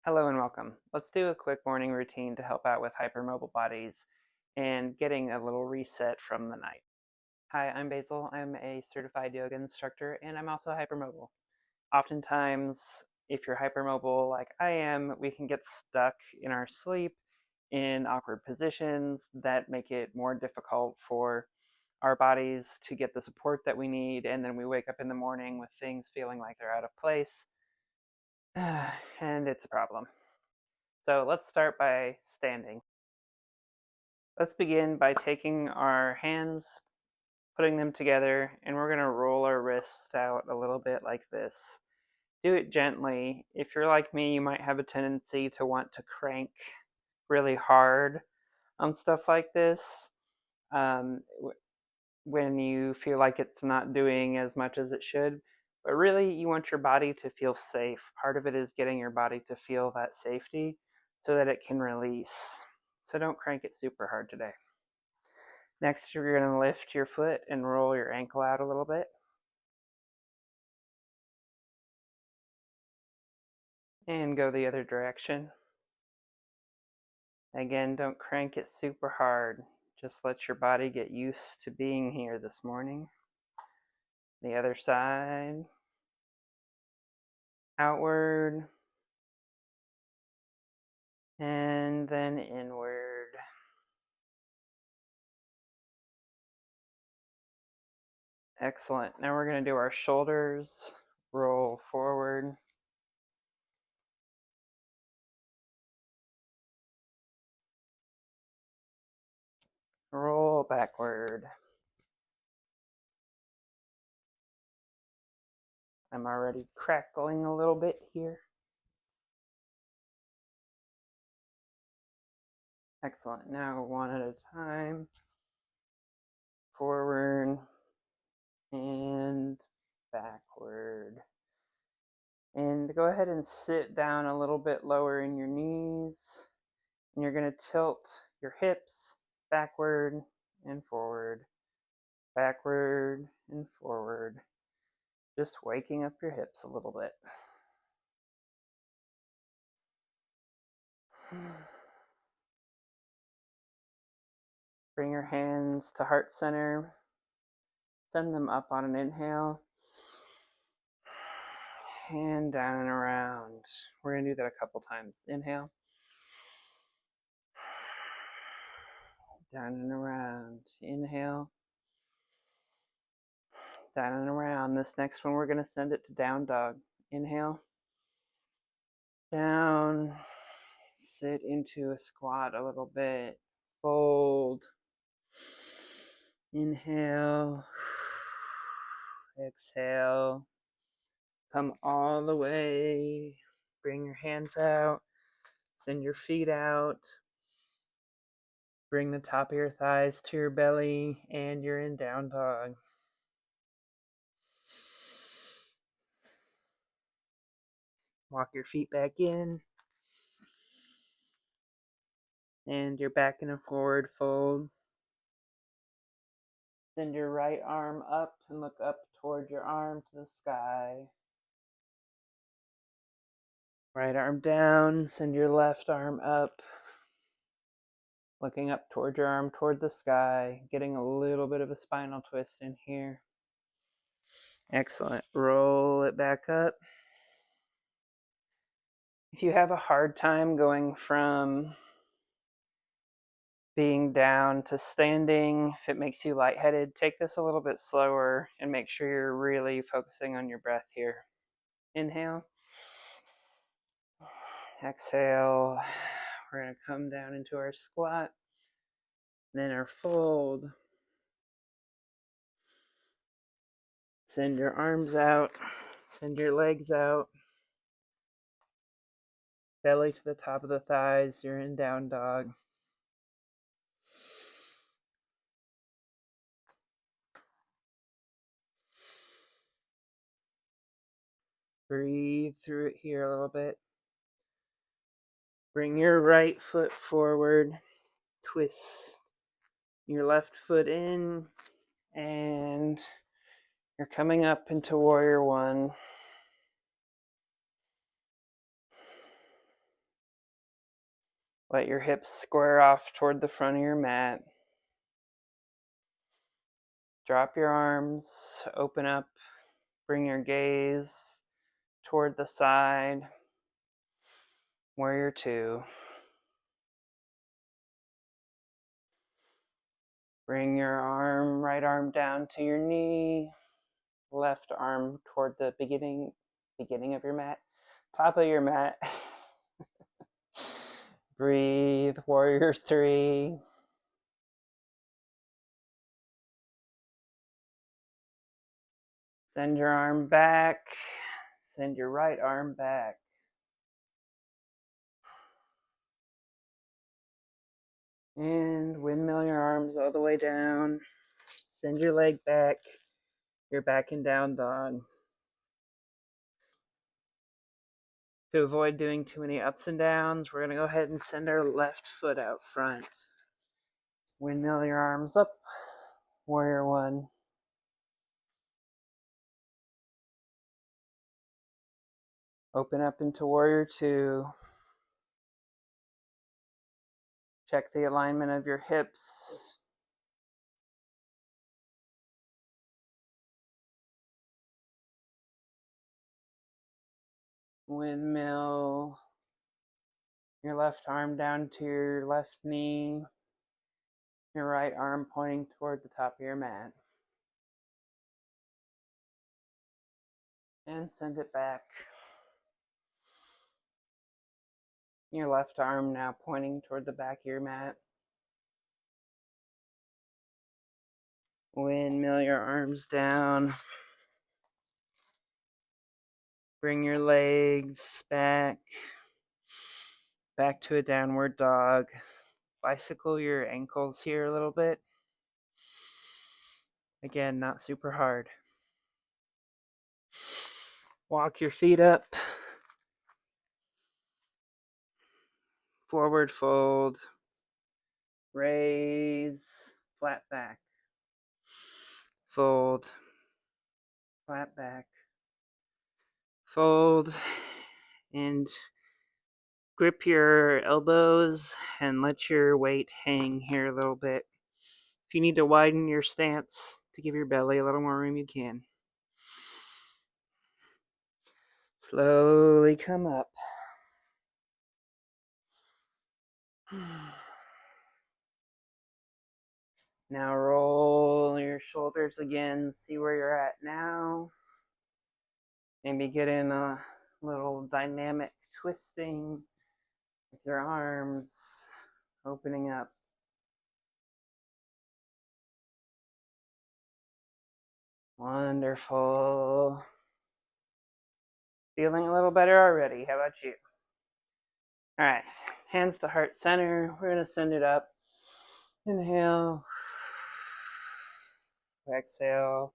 Hello and welcome. Let's do a quick morning routine to help out with hypermobile bodies and getting a little reset from the night. Hi, I'm Basil. I'm a certified yoga instructor and I'm also hypermobile. Oftentimes, if you're hypermobile like I am, we can get stuck in our sleep in awkward positions that make it more difficult for our bodies to get the support that we need, and then we wake up in the morning with things feeling like they're out of place, and it's a problem. So let's start by standing. Let's begin by taking our hands, putting them together, and we're going to roll our wrists out a little bit like this. Do it gently. If you're like me, you might have a tendency to want to crank really hard on stuff like this um, when you feel like it's not doing as much as it should. But really, you want your body to feel safe. Part of it is getting your body to feel that safety so that it can release. So don't crank it super hard today. Next, you're going to lift your foot and roll your ankle out a little bit. And go the other direction. Again, don't crank it super hard. Just let your body get used to being here this morning. The other side. Outward. And then inward. Excellent. Now we're going to do our shoulders. Roll forward. Roll backward. I'm already crackling a little bit here. Excellent. Now one at a time. Forward and backward. And go ahead and sit down a little bit lower in your knees. And you're going to tilt your hips backward and forward, backward and forward. Just waking up your hips a little bit. Bring your hands to heart center. Send them up on an inhale. And down and around. We're going to do that a couple times. Inhale. Down and around. Inhale. Down and around. This next one, we're going to send it to down dog. Inhale. Down. Sit into a squat a little bit. Fold. Inhale. Exhale. Come all the way. Bring your hands out. Send your feet out. Bring the top of your thighs to your belly, and you're in down dog. Walk your feet back in. And you're back in a forward fold. Send your right arm up and look up toward your arm to the sky. Right arm down, send your left arm up, looking up toward your arm toward the sky, getting a little bit of a spinal twist in here. Excellent. Roll it back up. If you have a hard time going from being down to standing, if it makes you lightheaded, take this a little bit slower and make sure you're really focusing on your breath here. Inhale. Exhale. We're going to come down into our squat, then our fold. Send your arms out, send your legs out. Belly to the top of the thighs, you're in down dog. Breathe through it here a little bit. Bring your right foot forward, twist your left foot in, and you're coming up into warrior one. Let your hips square off toward the front of your mat. Drop your arms, open up, bring your gaze toward the side, warrior two. Bring your right arm down to your knee, left arm toward the beginning of your mat, top of your mat. Breathe, warrior three. Send your arm back, send your right arm back. And windmill your arms all the way down. Send your leg back. You're back in down dog. To avoid doing too many ups and downs, we're going to go ahead and send our left foot out front. Windmill your arms up. Warrior one. Open up into warrior two. Check the alignment of your hips. Windmill your left arm down to your left knee. Your right arm pointing toward the top of your mat. And send it back. Your left arm now pointing toward the back of your mat. Windmill your arms down. Bring your legs back to a downward dog. Bicycle your ankles here a little bit. Again, not super hard. Walk your feet up. Forward fold. Raise. Flat back. Fold. Flat back. Fold. And grip your elbows and let your weight hang here a little bit. If you need to widen your stance to give your belly a little more room, you can. Slowly come up. Now roll your shoulders again. See where you're at now. Maybe get in a little dynamic twisting with your arms opening up. Wonderful. Feeling a little better already. How about you? All right, hands to heart center. We're going to send it up. Inhale. Exhale.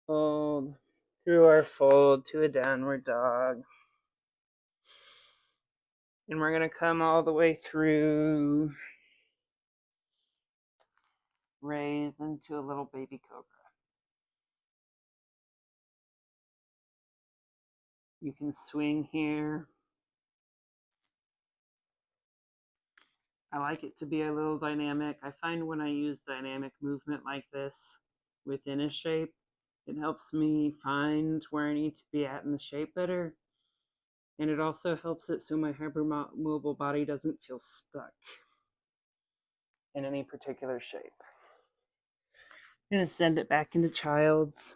Fold through our fold to a downward dog. And we're going to come all the way through. Raise into a little baby cobra. You can swing here. I like it to be a little dynamic. I find when I use dynamic movement like this within a shape, it helps me find where I need to be at in the shape better. And it also helps it so my hypermobile body doesn't feel stuck in any particular shape. I'm going to send it back into child's.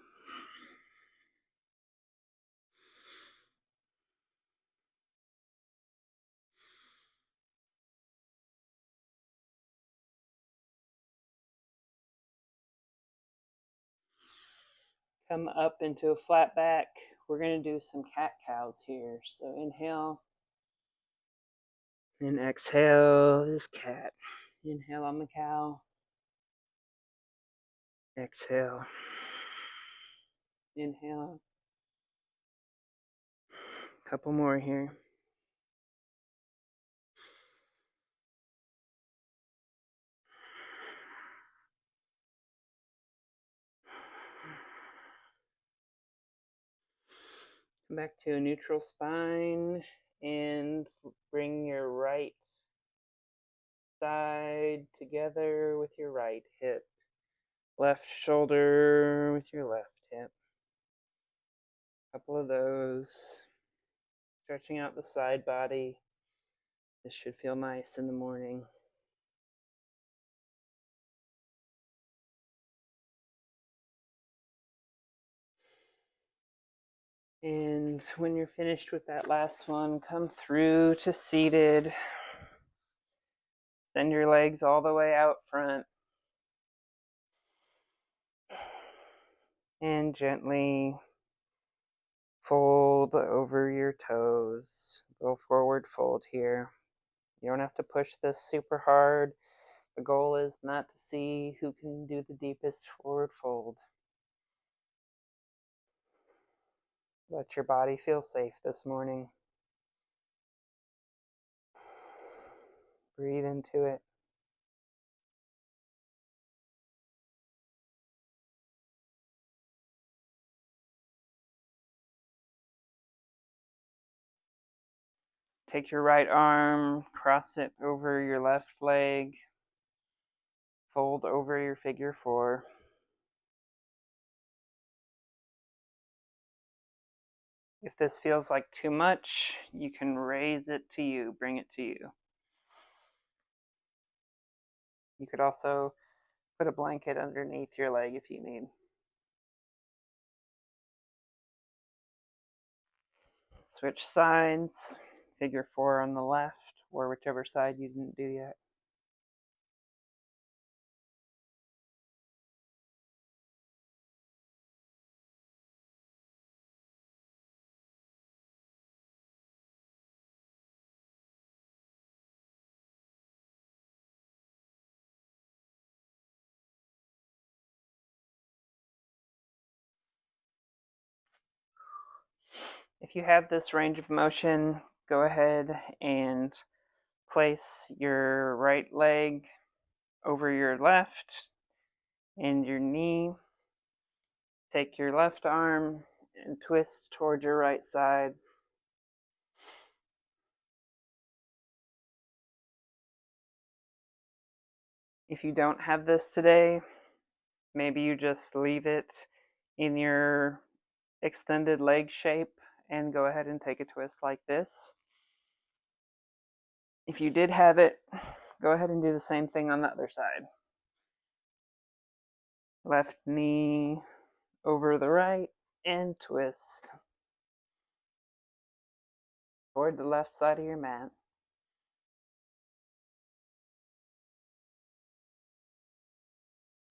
Come up into a flat back. We're going to do some cat-cows here. So inhale. And exhale is cat. Inhale on the cow. Exhale. Inhale. Couple more here. Come back to a neutral spine and bring your right side together with your right hip. Left shoulder with your left hip. A couple of those. Stretching out the side body. This should feel nice in the morning. And when you're finished with that last one, come through to seated. Send your legs all the way out front. And gently fold over your toes. Go forward fold here. You don't have to push this super hard. The goal is not to see who can do the deepest forward fold. Let your body feel safe this morning. Breathe into it. Take your right arm, cross it over your left leg, fold over your figure four. If this feels like too much, you can raise it to you, bring it to you. You could also put a blanket underneath your leg if you need. Switch sides, figure four on the left, or whichever side you didn't do yet. If you have this range of motion, go ahead and place your right leg over your left and your knee. Take your left arm and twist toward your right side. If you don't have this today, maybe you just leave it in your extended leg shape and go ahead and take a twist like this. If you did have it, go ahead and do the same thing on the other side. Left knee over the right and twist toward the left side of your mat.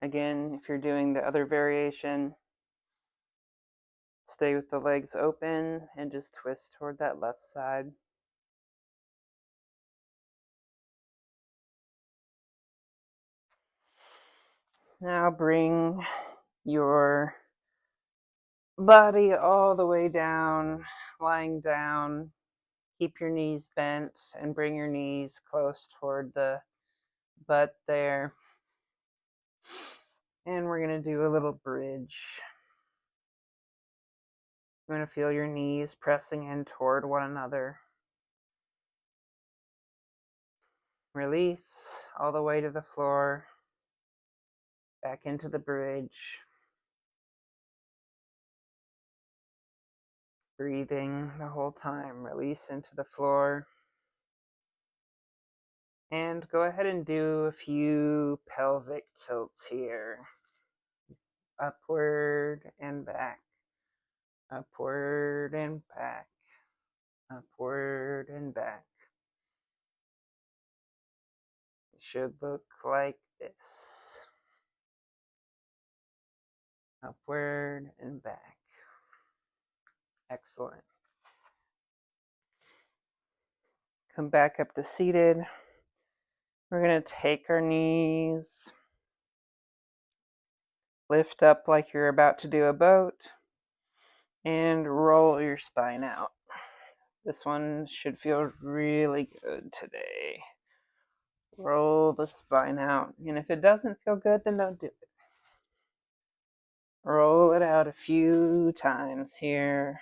Again, if you're doing the other variation, stay with the legs open and just twist toward that left side. Now bring your body all the way down, lying down. Keep your knees bent and bring your knees close toward the butt there. And we're going to do a little bridge. You're going to feel your knees pressing in toward one another. Release all the way to the floor. Back into the bridge. Breathing the whole time. Release into the floor. And go ahead and do a few pelvic tilts here. Upward and back. Upward and back. Upward and back. It should look like this. Upward and back. Excellent. Come back up to seated. We're going to take our knees, lift up like you're about to do a boat, and roll your spine out. This one should feel really good today. Roll the spine out. And if it doesn't feel good, then don't do it. Roll it out a few times here.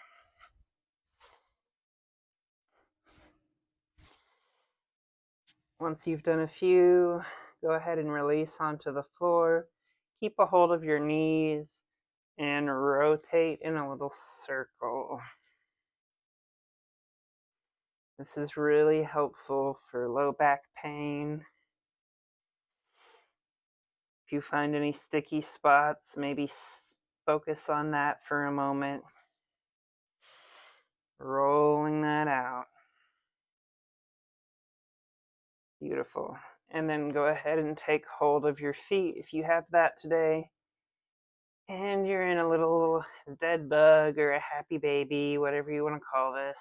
Once you've done a few, go ahead and release onto the floor. Keep a hold of your knees and rotate in a little circle. This is really helpful for low back pain. If you find any sticky spots, maybe focus on that for a moment. Rolling that out. Beautiful. And then go ahead and take hold of your feet if you have that today. And you're in a little dead bug or a happy baby, whatever you want to call this.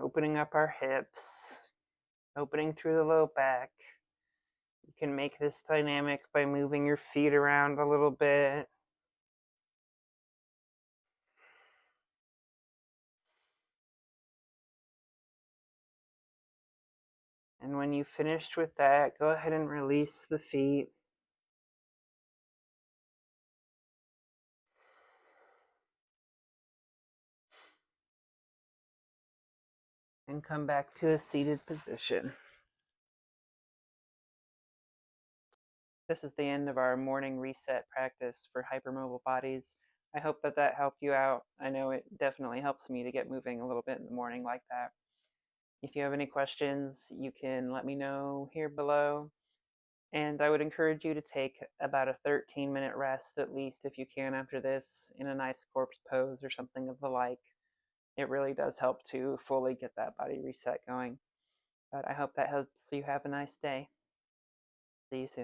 Opening up our hips, opening through the low back. You can make this dynamic by moving your feet around a little bit. And when you've finished with that, go ahead and release the feet. And come back to a seated position. This is the end of our morning reset practice for hypermobile bodies. I hope that helped you out. I know it definitely helps me to get moving a little bit in the morning like that. If you have any questions, you can let me know here below. And I would encourage you to take about a 13-minute rest at least if you can after this in a nice corpse pose or something of the like. It really does help to fully get that body reset going. But I hope that helps you have a nice day. See you soon.